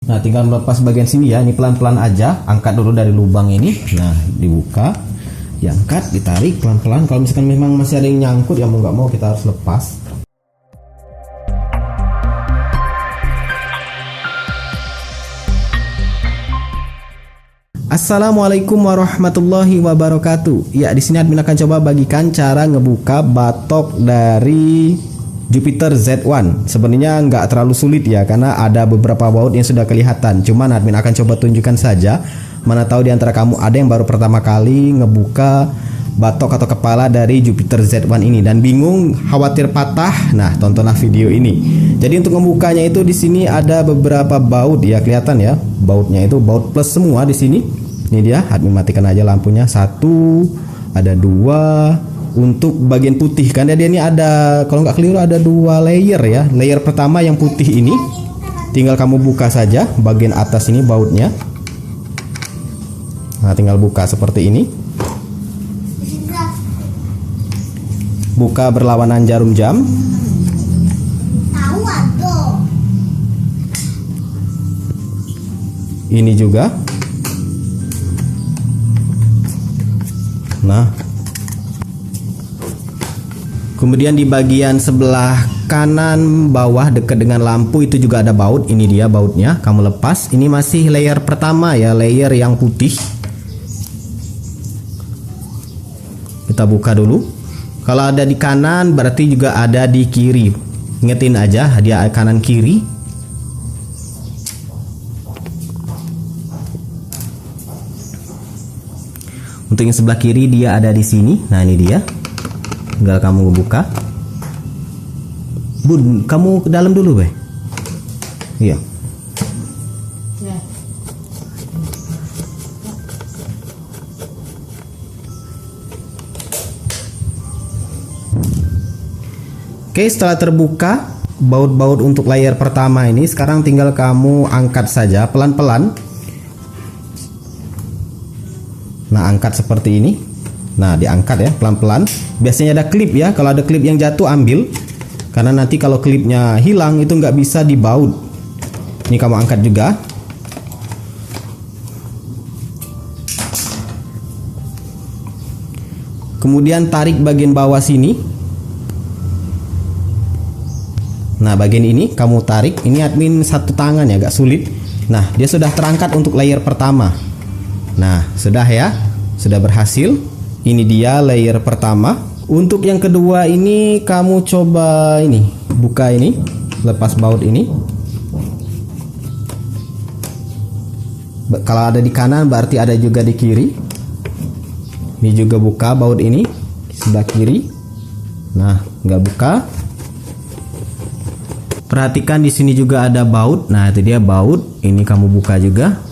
Nah, tinggal melepas bagian sini ya. Ini pelan-pelan aja. Angkat dulu dari lubang ini. Nah, dibuka, diangkat, ditarik pelan-pelan. Kalau misalkan memang masih ada yang nyangkut, ya mau nggak mau kita harus lepas. Assalamualaikum warahmatullahi wabarakatuh. Ya, di sini admin akan coba bagikan cara ngebuka batok dari Jupiter Z1. Sebenarnya nggak terlalu sulit ya, karena ada beberapa baut yang sudah kelihatan. Cuman admin akan coba tunjukkan saja. Mana tahu di antara kamu ada yang baru pertama kali ngebuka batok atau kepala dari Jupiter Z1 ini dan bingung, khawatir patah. Nah, tontonlah video ini. Jadi untuk membukanya itu di sini ada beberapa baut ya, kelihatan ya. Bautnya itu baut plus semua di sini. Ini dia, admin matikan aja lampunya. Satu, ada dua. Untuk bagian putih kan dia ini ada, kalau nggak keliru ada dua layer ya. Layer pertama yang putih ini tinggal kamu buka saja bagian atas ini bautnya. Nah, tinggal buka seperti ini. Buka berlawanan jarum jam. Ini juga. Nah, kemudian di bagian sebelah kanan bawah dekat dengan lampu itu juga ada baut. Ini dia bautnya, kamu lepas. Ini masih layer pertama ya, layer yang putih. Kita buka dulu. Kalau ada di kanan berarti juga ada di kiri. Ingetin aja, dia kanan kiri. Untuk yang sebelah kiri dia ada di sini. Nah, ini dia. Tinggal kamu buka. Bun, kamu ke dalam dulu, Beh. Iya. Oke, setelah terbuka baut-baut untuk layer pertama ini, sekarang tinggal kamu angkat saja pelan-pelan. Nah, angkat seperti ini. Nah, diangkat ya pelan-pelan. Biasanya ada klip ya. Kalau ada klip yang jatuh ambil, karena nanti kalau klipnya hilang itu nggak bisa dibaut. Ini kamu angkat juga. Kemudian tarik bagian bawah sini. Nah, bagian ini kamu tarik. Ini admin satu tangan ya, agak sulit. Nah, dia sudah terangkat untuk layer pertama. Nah, sudah ya, sudah berhasil. Ini dia layer pertama. Untuk yang kedua ini kamu coba ini, buka ini, lepas baut ini. Kalau ada di kanan berarti ada juga di kiri. Ini juga buka baut ini di sebelah kiri. Nah, nggak buka. Perhatikan di sini juga ada baut. Nah, itu dia baut. Ini kamu buka juga.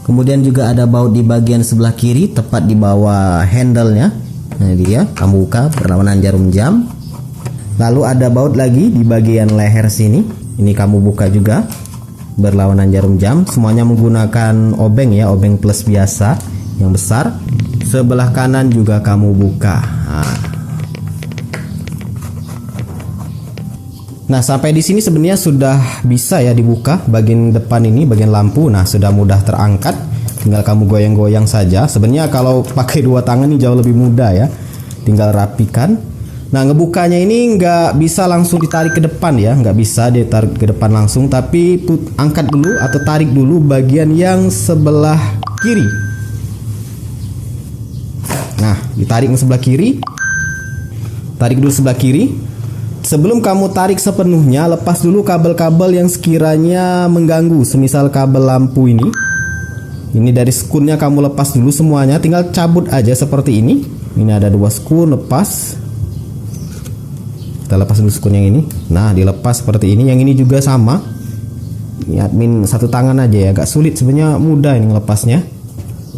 Kemudian juga ada baut di bagian sebelah kiri, tepat di bawah handle-nya. Nah, dia kamu buka berlawanan jarum jam. Lalu ada baut lagi di bagian leher sini. Ini kamu buka juga berlawanan jarum jam. Semuanya menggunakan obeng ya, obeng plus biasa yang besar. Sebelah kanan juga kamu buka. Nah, sampai di sini sebenarnya sudah bisa ya dibuka bagian depan ini, bagian lampu. Nah, sudah mudah terangkat. Tinggal kamu goyang-goyang saja. Sebenarnya kalau pakai dua tangan ini jauh lebih mudah ya. Tinggal rapikan. Nah, ngebukanya ini nggak bisa langsung ditarik ke depan ya, nggak bisa ditarik ke depan langsung. Tapi angkat dulu atau tarik dulu bagian yang sebelah kiri. Nah, ditarik ke sebelah kiri. Tarik dulu sebelah kiri. Sebelum kamu tarik sepenuhnya, lepas dulu kabel-kabel yang sekiranya mengganggu. Semisal kabel lampu ini. Ini dari skunnya kamu lepas dulu semuanya. Tinggal cabut aja seperti ini. Ini ada dua skun, lepas. Kita lepas dulu skun yang ini. Nah, dilepas seperti ini. Yang ini juga sama. Ini admin satu tangan aja ya. Agak sulit sebenarnya, mudah ini melepasnya.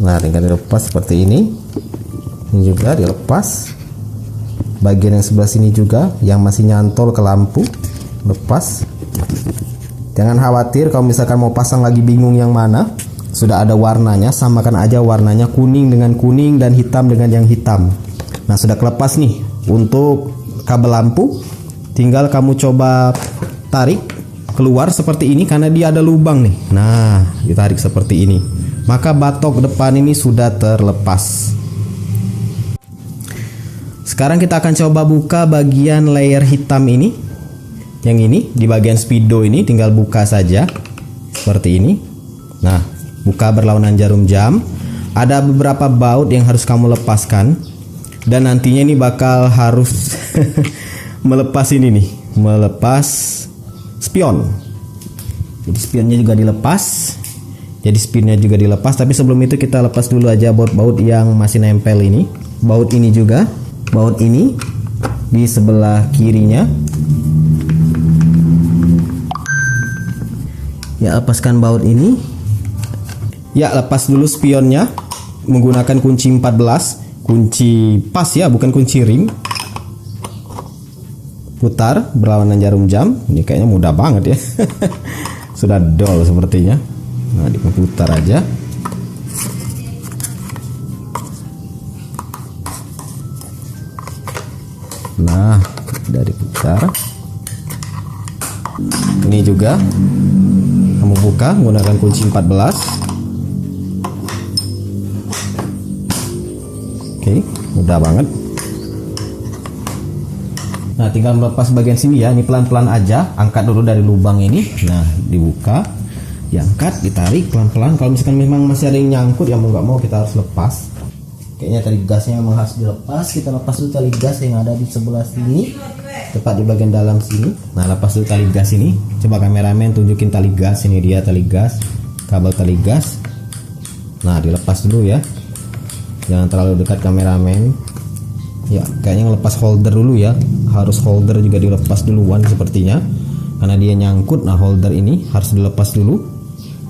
Nah, tinggal dilepas seperti ini. Ini juga dilepas. Bagian yang sebelah sini juga yang masih nyantol ke lampu, lepas. Jangan khawatir kalau misalkan mau pasang lagi bingung yang mana. Sudah ada warnanya, samakan aja warnanya, kuning dengan kuning dan hitam dengan yang hitam. Nah, sudah kelepas nih. Untuk kabel lampu tinggal kamu coba tarik keluar seperti ini karena dia ada lubang nih. Nah, ditarik seperti ini. Maka batok depan ini sudah terlepas. Sekarang kita akan coba buka bagian layer hitam ini. Yang ini di bagian speedo ini tinggal buka saja seperti ini. Nah, buka berlawanan jarum jam. Ada beberapa baut yang harus kamu lepaskan. Dan nantinya ini bakal harus melepas ini nih, melepas spion. Jadi spionnya juga dilepas. Jadi spionnya juga dilepas. Tapi sebelum itu kita lepas dulu aja baut-baut yang masih nempel ini. Baut ini juga. Baut ini di sebelah kirinya. Ya, lepaskan baut ini. Ya, lepas dulu spionnya menggunakan kunci 14. Kunci pas ya, bukan kunci ring. Putar berlawanan jarum jam. Ini kayaknya mudah banget ya. Sudah dol sepertinya. Nah, diputar aja. Nah, sudah diputar. Ini juga kamu buka menggunakan kunci 14. Oke, mudah banget. Nah, tinggal melepas bagian sini ya. Ini pelan-pelan aja. Angkat dulu dari lubang ini. Nah, dibuka, diangkat, ditarik pelan-pelan. Kalau misalkan memang masih ada yang nyangkut, ya mau nggak mau kita harus lepas. Kayaknya tali gasnya memang harus dilepas. Kita lepas dulu tali gas yang ada di sebelah sini, tepat di bagian dalam sini. Nah, lepas dulu tali gas ini. Coba kameramen tunjukin tali gas. Ini dia tali gas, kabel tali gas. Nah, dilepas dulu ya. Jangan terlalu dekat kameramen. Ya, kayaknya ngelepas holder dulu ya. Harus holder juga dilepas duluan sepertinya, karena dia nyangkut. Nah, holder ini harus dilepas dulu.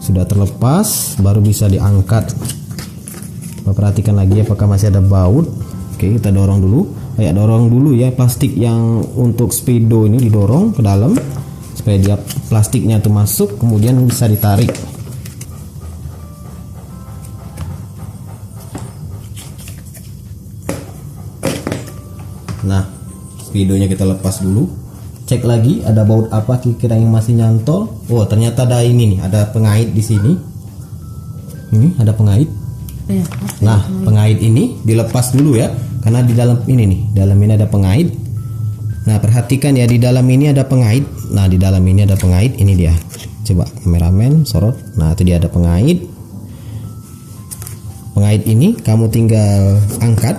Sudah terlepas, baru bisa diangkat. Perhatikan lagi apakah masih ada baut. Oke, kita dorong dulu. Kayak dorong dulu ya, plastik yang untuk speedo ini didorong ke dalam supaya dia plastiknya tuh masuk, kemudian bisa ditarik. Nah, speedonya kita lepas dulu. Cek lagi ada baut apa kira-kira yang masih nyantol. Oh, ternyata ada ini nih, ada pengait di sini. Ini ada pengait. Nah, pengait ini dilepas dulu ya, karena di dalam ini nih, dalam ini ada pengait. Nah, perhatikan ya, di dalam ini ada pengait. Nah, di dalam ini ada pengait. Ini dia. Coba kameramen sorot. Nah, itu dia ada pengait. Pengait ini kamu tinggal angkat.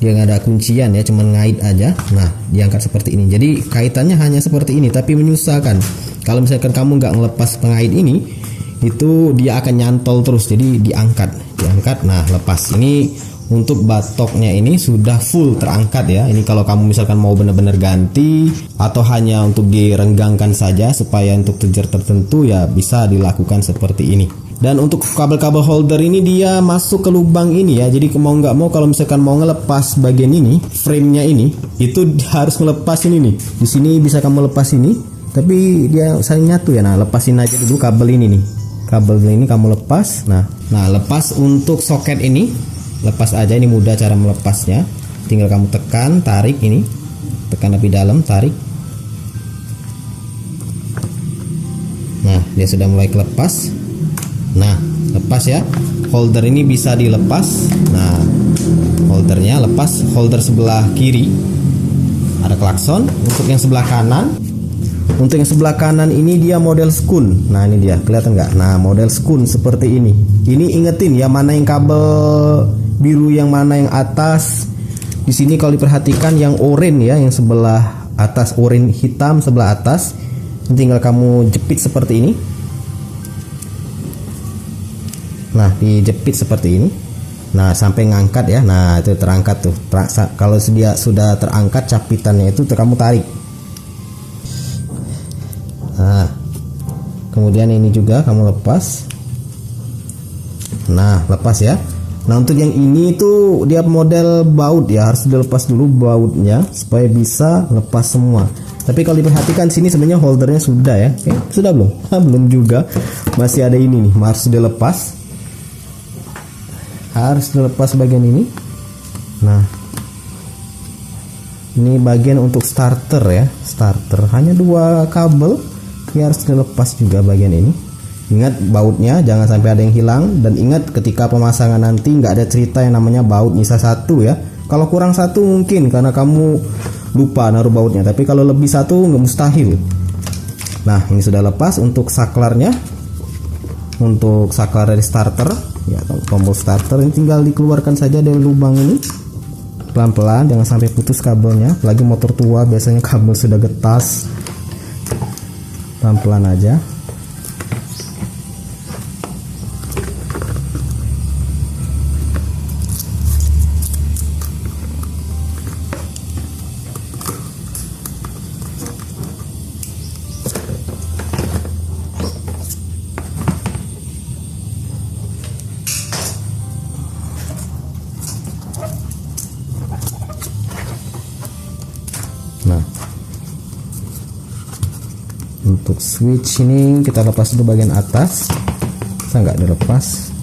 Dia nggak ada kuncian ya, cuman ngait aja. Nah, diangkat seperti ini. Jadi kaitannya hanya seperti ini, tapi menyusahkan. Kalau misalkan kamu nggak ngelepas pengait ini, itu dia akan nyantol terus. Jadi diangkat. Nah, lepas. Ini untuk batoknya ini sudah full terangkat ya. Ini kalau kamu misalkan mau benar-benar ganti atau hanya untuk direnggangkan saja supaya untuk tujuan tertentu, ya bisa dilakukan seperti ini. Dan untuk kabel-kabel holder ini dia masuk ke lubang ini ya. Jadi mau nggak mau kalau misalkan mau ngelepas bagian ini, frame-nya ini, itu harus ngelepas ini nih. Di sini bisa kamu lepas ini, tapi dia saling nyatu ya. Nah, lepasin aja dulu kabel ini nih. Kabel ini kamu lepas. Nah, lepas untuk soket ini, lepas aja. Ini mudah cara melepasnya. Tinggal kamu tekan, tarik ini. Tekan lebih dalam, tarik. Nah, dia sudah mulai kelepas. Nah, lepas ya. Holder ini bisa dilepas. Nah, holdernya lepas. Holder sebelah kiri ada klakson. Untuk yang sebelah kanan, ini dia model skun. Nah, ini dia, kelihatan nggak? Nah, model skun seperti ini. Ini ingetin ya, mana yang kabel biru, yang mana yang atas. Di sini kalau diperhatikan yang oranye ya, yang sebelah atas, oranye hitam sebelah atas. Tinggal kamu jepit seperti ini. Nah, dijepit seperti ini. Nah, sampai ngangkat ya. Nah, itu terangkat tuh. Kalau dia sudah terangkat capitannya itu, kamu tarik. Nah, kemudian ini juga kamu lepas. Nah, lepas ya. Nah, untuk yang ini tuh dia model baut ya, harus dilepas dulu bautnya supaya bisa lepas semua. Tapi kalau diperhatikan sini sebenarnya holdernya sudah ya. Sudah belum? Belum juga. Masih ada ini nih, harus dilepas. Harus dilepas bagian ini. Nah, Ini bagian untuk starter ya, starter hanya 2 kabel. Ini harus dilepas juga bagian ini. Ingat bautnya jangan sampai ada yang hilang, dan ingat ketika pemasangan nanti nggak ada cerita yang namanya baut nyisa 1 ya. Kalau kurang 1 mungkin karena kamu lupa naruh bautnya, tapi kalau lebih 1 nggak mustahil. Nah, ini sudah lepas untuk saklarnya. Untuk saklar dari starter ya, tombol starter ini tinggal dikeluarkan saja dari lubang ini pelan-pelan, jangan sampai putus kabelnya. Apalagi motor tua biasanya kabel sudah getas. Pelan-pelan aja. Nah, untuk switch ini kita lepas dulu bagian atas, bisa nggak dilepas.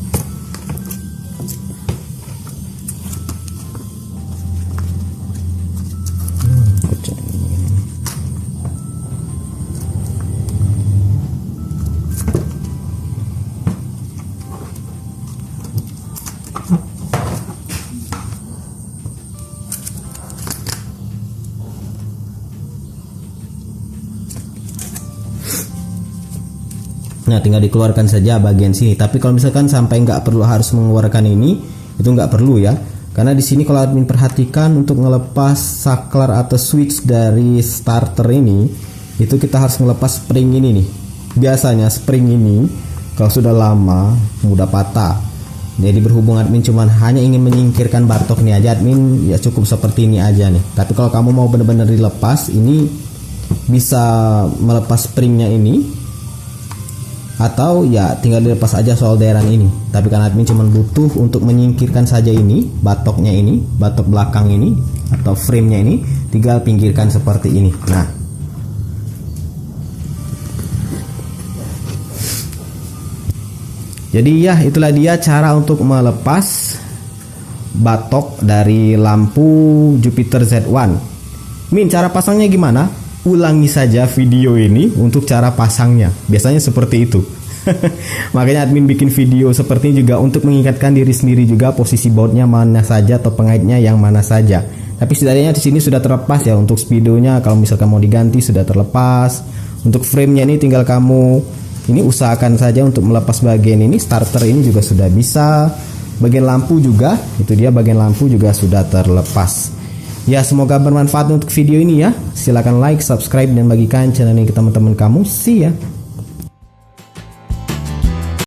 Nah, tinggal dikeluarkan saja bagian sini. Tapi kalau misalkan sampai nggak perlu harus mengeluarkan ini, itu nggak perlu ya. Karena di sini kalau admin perhatikan untuk ngelepas saklar atau switch dari starter ini, itu kita harus melepas spring ini nih. Biasanya spring ini kalau sudah lama mudah patah. Jadi berhubung admin cuman hanya ingin menyingkirkan batok ini aja, admin ya cukup seperti ini aja nih. Tapi kalau kamu mau benar-benar dilepas, ini bisa melepas springnya ini, atau ya tinggal dilepas aja solderan ini. Tapi kan admin cuma butuh untuk menyingkirkan saja ini, batoknya ini, batok belakang ini atau frame-nya ini, tinggal pinggirkan seperti ini. Nah, jadi ya itulah dia cara untuk melepas batok dari lampu Jupiter Z1. Min, cara pasangnya gimana? Ulangi saja video ini untuk cara pasangnya. Biasanya seperti itu. Makanya admin bikin video seperti ini juga untuk mengingatkan diri sendiri juga posisi bautnya mana saja atau pengaitnya yang mana saja. Tapi setidaknya di sini sudah terlepas ya. Untuk speedonya kalau misalkan mau diganti sudah terlepas. Untuk frame-nya ini tinggal kamu ini usahakan saja untuk melepas bagian ini. Starter ini juga sudah bisa. Bagian lampu juga, itu dia bagian lampu juga sudah terlepas. Ya, semoga bermanfaat untuk video ini ya. Silahkan like, subscribe, dan bagikan channel ini ke teman-teman kamu. See ya.